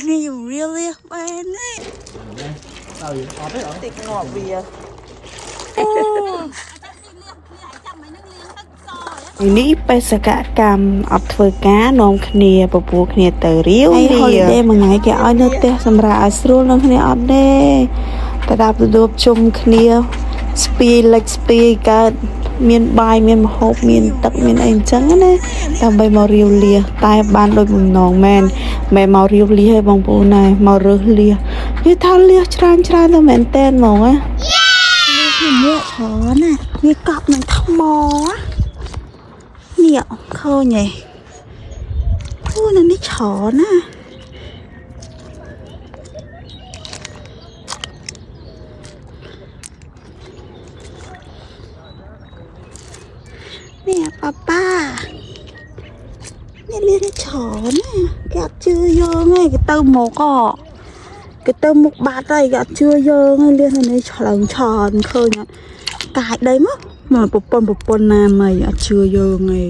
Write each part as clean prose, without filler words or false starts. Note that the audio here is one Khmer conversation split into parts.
can you really find it? Tịch ngọt bìa. នេះបេសកកម្មអត់ធ្វើការនាំគ្នាពពោះគ្នាទៅរាវហើយ holiday មួយថ្ងៃគេឲ្យនៅផ្ទះសម្រាប់ឲ្យស្រួលនឹងគ្នាអត់ទេតែដល់ទៅជួបជុំគ្នាស្ពីលិចស្ពីកើតមានបាយមានម្ហូបមានទឹកមានអីអញ្ចឹងណាដើម្បីមករាវលាតែបានដូចបំណងមែនមករាវលាឲ្យបងប្អូនណាមករើសលានិយាយថាលាច្រើនទៅមែនតែនហ្មងណាលាច្រើនណាវាកប់នឹងថ្មនេះឃើញហ៎អូននេះច្រើនណានេះប៉ានេះលៀនច្រើនណាគេអត់ជឿយើងទេគេទៅមកគេទៅមុខបាត់ហើយគេអត់ជឿយើងទេលៀននេះឆ្លងច្រើនឃើញអត់កាយដីមកប្រពន្ធណាមិនអត់ជឿយើងទេ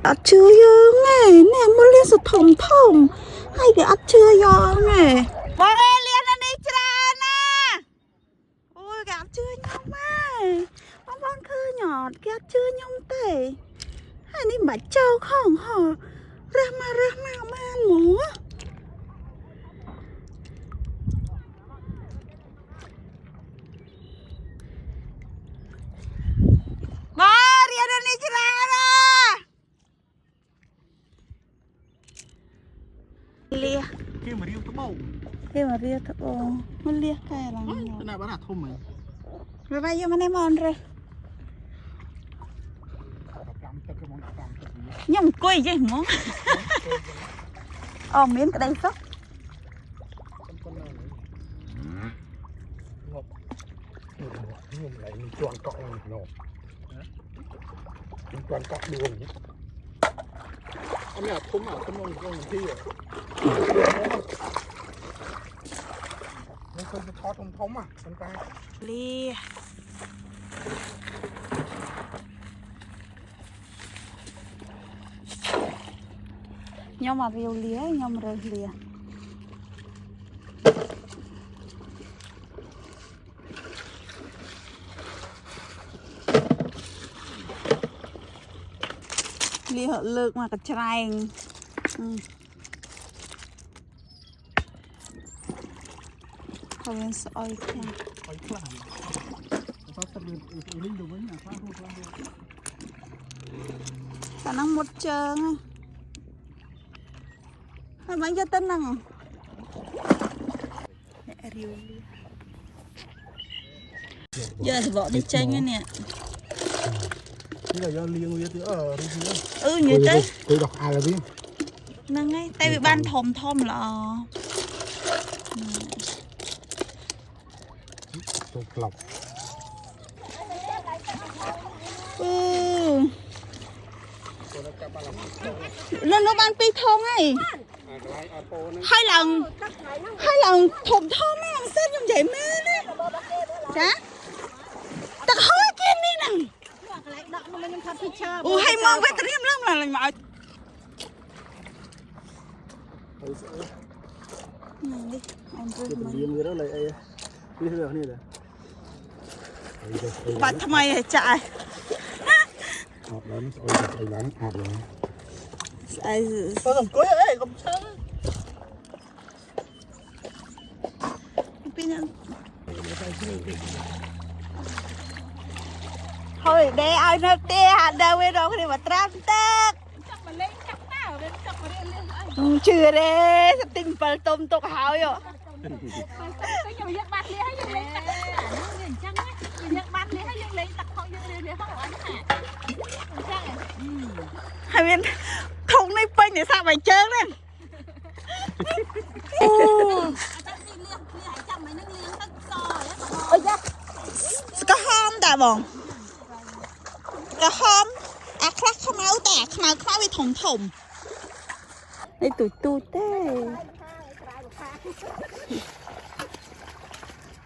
អត់ជឿយើងទេនេះមកលៀនសុធំហើយគេអត់ជឿយើងទេបងអេលៀននេះច្រើនណាអូយគេអត់ជឿខ្ញុំទេបងប្អូនឃើញអត់គេអត់ជឿខ្ញុំទេហើយនេះមិនបាច់ចូលខំហោរើសមកបានហ្មងលាគេមករៀវត្បូងមកលាតែឡើងណាបានអាធំហ៎របាយយកមកនេះមកអនរើខ្ញុំអង្គុយចេះហ្មងអូមានក្តីសុខខ្ញុំឡើងជួនកក់ឡើងនោះជួនកក់ដួងអត់មានធំក្នុងទីមិនឃើញថតធំប៉ុន្តែលាខ្ញុំមករាវលាខ្ញុំរើសលាលើកមកកច្រែងហើយស្អុយខ្លះបើសិនលីងទៅវិញអាខ្លះហូរខ្លះតែនឹងមុតជើងហើយមិនយកទៅនឹងរាវលាយកសបកនេះចេញនេះនេះយកលៀងវាទៅរូបវាញ៉ៃទៅដកអាលវិញហ្នឹងហើយតែវាបានធំល្អទៅក្លប់នោះបានពីរធំហើយឡើងធំហ្នឹងសិនខ្ញុំនិយាយមែនណាចាទឹកហូរគេនេះហ្នឹងខ្ញុំថាពីឈើអូហើយមកវាត្រៀមឡើងមកឲ្យនេះអនរើសមកវាទៅលើអីនេះលើនេះដែរបាត់ថ្មីឲ្យចាក់អត់ដល់ស្អុយស្អីឡើងអត់ឡើងស្អីទៅអង្គុយអីកុំឈើពីណាហើយដេឲ្យនៅផ្ទះដើរវារកគ្នាមកត្រាំទឹកចាប់មកលេងចាប់តើវាចាប់មករៀនលេងអីជឿទេស្ទិញ7ទុំទុកហើយខ្ញុំយកបាត់លេងឲ្យយើងលេងទឹកនេះអញ្ចឹងយើងយកបាត់លេងឲ្យយើងលេងទឹកផងយើងរៀនផងអត់ណាអញ្ចឹងហើយមានធុងនេះពេញតែសាក់បាយជើងហ្នឹងអូចាំនេះលេងឲ្យចាំមិននឹងលេងទឹកសអូយ៉ាស្កហមតាបងក្រហមអាខ្លះខ្មៅតែអាខ្មៅវាធំនេះទូចទេ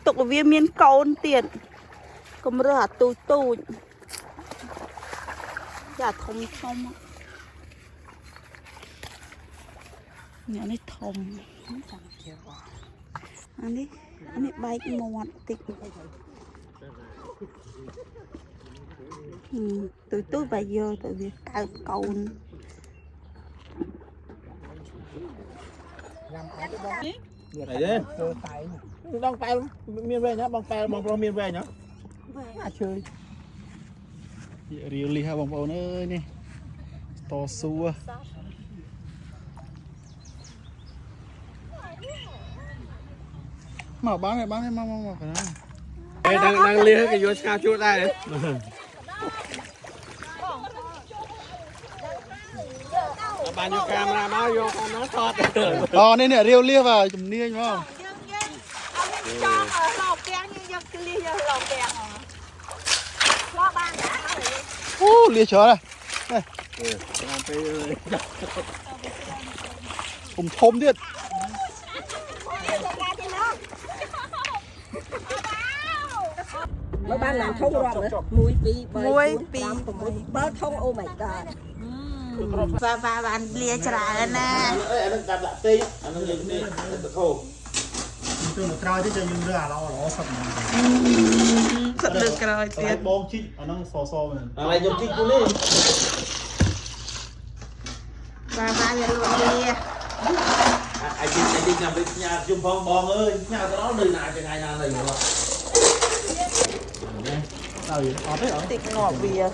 ទុកវាមានកូនទៀតកុំរើសអាទូចយ៉ាធំ Nhỏ này thùng. Anh đi bay một tịch. Tụi tôi bây giờ tụi việc cào cầu. Này đi. Bong pe miên về nhá, bong pe bong pro miên về nhá. Chơi. Really ha bong bóng ơi nè. To xua. Mà bán này mau cái này. Đây đang lia cái vô cao chút đây đấy. Bao nhiêu camera bao nhiêu con nó thoát. Nên nè riêu lia vào chùm nia đúng không? Lia chó này. Cùng thômទៀត Mấy ban làm không rồi nữa. Muối pi, bơ không, oh my god. Và bạn lia trả nè. Anh đặt lại tí, anh dùng đi, được không? Tôi một trao chứ cho nhưng đưa lo sập Sập được rồi tiền tiền. bom chích ở nó so mình. Này dùng chích luôn đi. Và bạn lia. Anh đi làm việc nhà dùng phong bom ơi, nhà cái đó đời nào cái ngày nào này rồi. Đâu vậy? Có thế hả? Tịch ngọt bìa.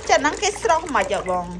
Chả nắng cái sông mà chợ bòn.